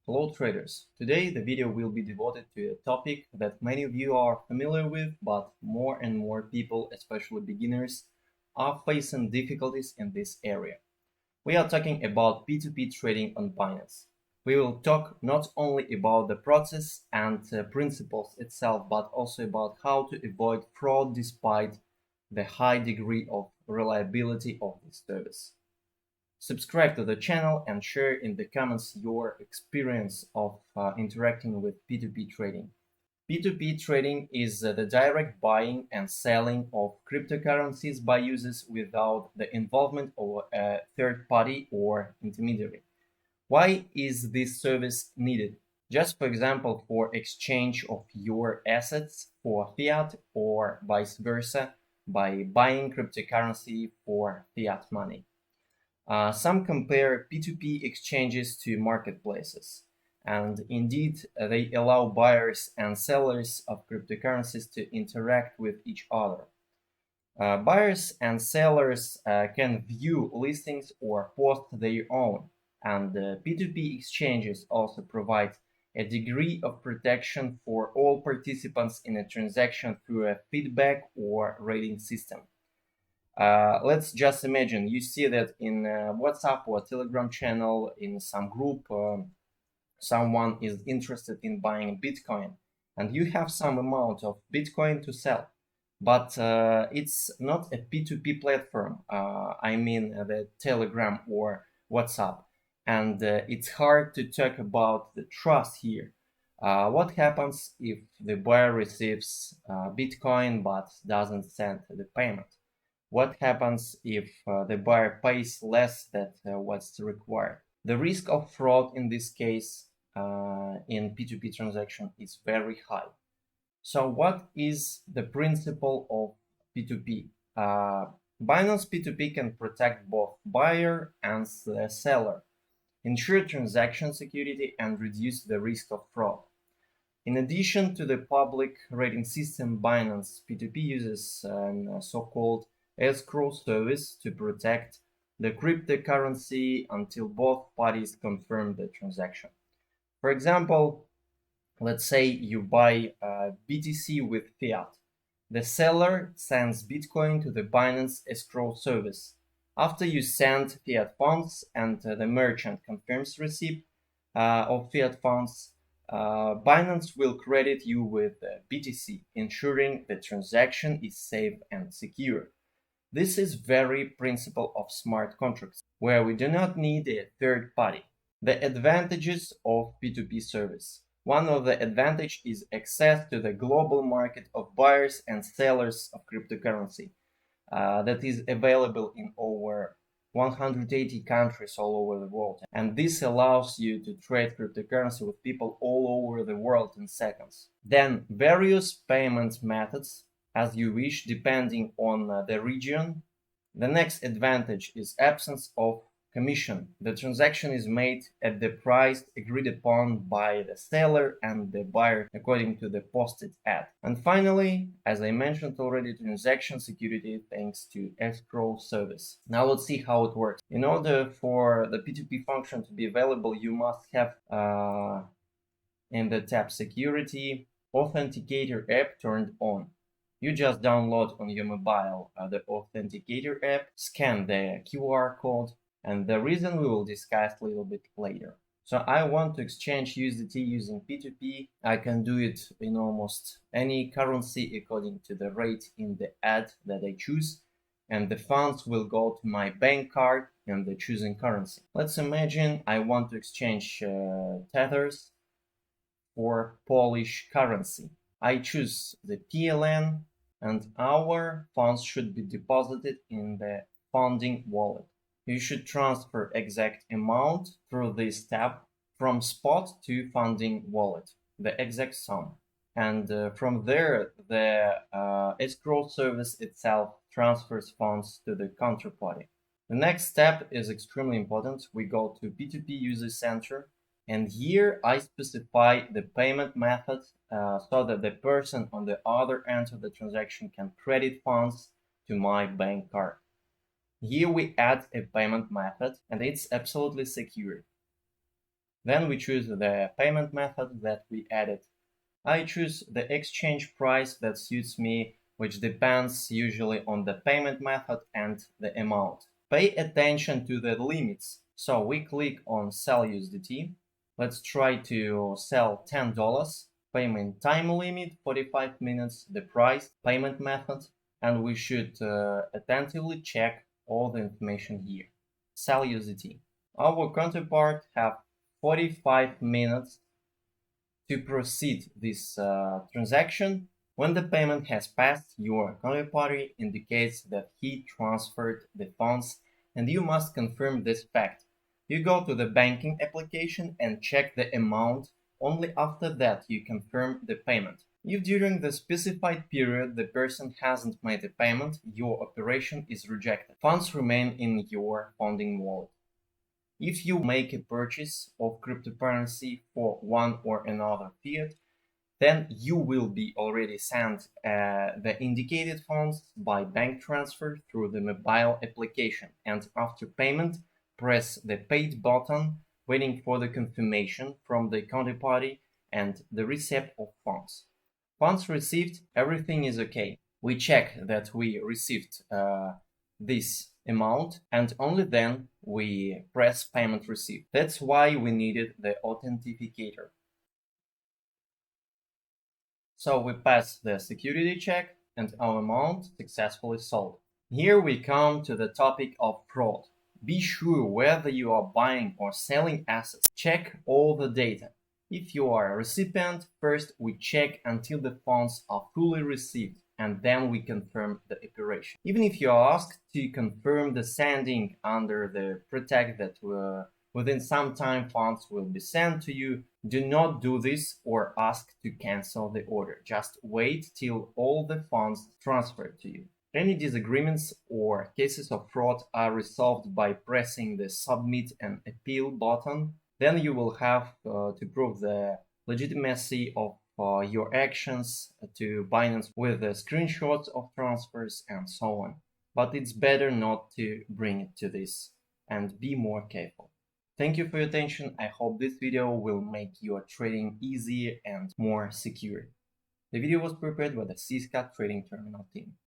Hello traders, today the video will be devoted to a topic that many of you are familiar with, but more and more people, especially beginners, are facing difficulties in this area. We are talking about P2P trading on Binance. We will talk not only about the process and principles itself, but also about how to avoid fraud despite the high degree of reliability of this service. Subscribe to the channel and share in the comments your experience of interacting with P2P trading. P2P trading is the direct buying and selling of cryptocurrencies by users without the involvement of a third party or intermediary. Why is this service needed? Just for example, for exchange of your assets for fiat or vice versa by buying cryptocurrency for fiat money. Some compare P2P exchanges to marketplaces, and indeed they allow buyers and sellers of cryptocurrencies to interact with each other. Buyers and sellers can view listings or post their own, and P2P exchanges also provide a degree of protection for all participants in a transaction through a feedback or rating system. Let's just imagine you see that in WhatsApp or Telegram channel in some group, someone is interested in buying Bitcoin and you have some amount of Bitcoin to sell, but it's not a P2P platform. I mean the Telegram or WhatsApp, and it's hard to talk about the trust here. What happens if the buyer receives Bitcoin but doesn't send the payment? What happens if the buyer pays less than what's required? The risk of fraud in this case in P2P transaction is very high. So what is the principle of P2P? Binance P2P can protect both buyer and the seller, ensure transaction security, and reduce the risk of fraud. In addition to the public rating system, Binance P2P uses a so-called escrow service to protect the cryptocurrency until both parties confirm the transaction. For example, let's say you buy BTC with fiat. The seller sends Bitcoin to the Binance escrow service. After you send fiat funds and the merchant confirms receipt of fiat funds, Binance will credit you with BTC, ensuring the transaction is safe and secure. This is very principle of smart contracts, where we do not need a third party. The advantages of P2P service. One of the advantages is access to the global market of buyers and sellers of cryptocurrency that is available in over 180 countries all over the world. And this allows you to trade cryptocurrency with people all over the world in seconds. Then various payment methods as you wish depending on the region. The next advantage is absence of commission. The transaction is made at the price agreed upon by the seller and the buyer according to the posted ad. And finally, as I mentioned already, transaction security thanks to escrow service. Now let's see how it works. In order for the P2P function to be available, you must have in the tab security authenticator app turned on. You just download on your mobile the Authenticator app, scan the QR code, and the reason we will discuss a little bit later. So I want to exchange USDT using P2P. I can do it in almost any currency according to the rate in the ad that I choose, and the funds will go to my bank card in the chosen currency. Let's imagine I want to exchange tethers for Polish currency. I choose the PLN, and our funds should be deposited in the funding wallet. You should transfer exact amount through this tab from spot to funding wallet, the exact sum. And from there, the escrow service itself transfers funds to the counterparty. The next step is extremely important. We go to P2P User Center, and here I specify the payment method so that the person on the other end of the transaction can credit funds to my bank card. Here we add a payment method, and it's absolutely secure. Then we choose the payment method that we added. I choose the exchange price that suits me, which depends usually on the payment method and the amount. Pay attention to the limits. So we click on sell USDT. Let's try to sell $10. Payment time limit 45 minutes, the price, payment method, and we should attentively check all the information here. Sell USDT. Our counterpart have 45 minutes to proceed this transaction. When the payment has passed, your counterparty indicates that he transferred the funds, and you must confirm this fact. You go to the banking application and check the amount. Only after that you confirm the payment. If during the specified period the person hasn't made a payment, your operation is rejected. Funds remain in your funding wallet. If you make a purchase of cryptocurrency for one or another fiat, then you will be already sent the indicated funds by bank transfer through the mobile application, and after payment, press the paid button, waiting for the confirmation from the counterparty and the receipt of funds. Once received, everything is okay. We check that we received this amount, and only then we press payment received. That's why we needed the authenticator. So we pass the security check and our amount successfully sold. Here we come to the topic of fraud. Be sure whether you are buying or selling assets. Check all the data. If you are a recipient, first we check until the funds are fully received, and then we confirm the operation. Even if you are asked to confirm the sending under the pretext that within some time funds will be sent to you, do not do this or ask to cancel the order. Just wait till all the funds transferred to you. Any disagreements or cases of fraud are resolved by pressing the Submit and Appeal button. Then you will have to prove the legitimacy of your actions to Binance with the screenshots of transfers and so on. But it's better not to bring it to this, and be more careful. Thank you for your attention. I hope this video will make your trading easier and more secure. The video was prepared by the CSCALP trading terminal team.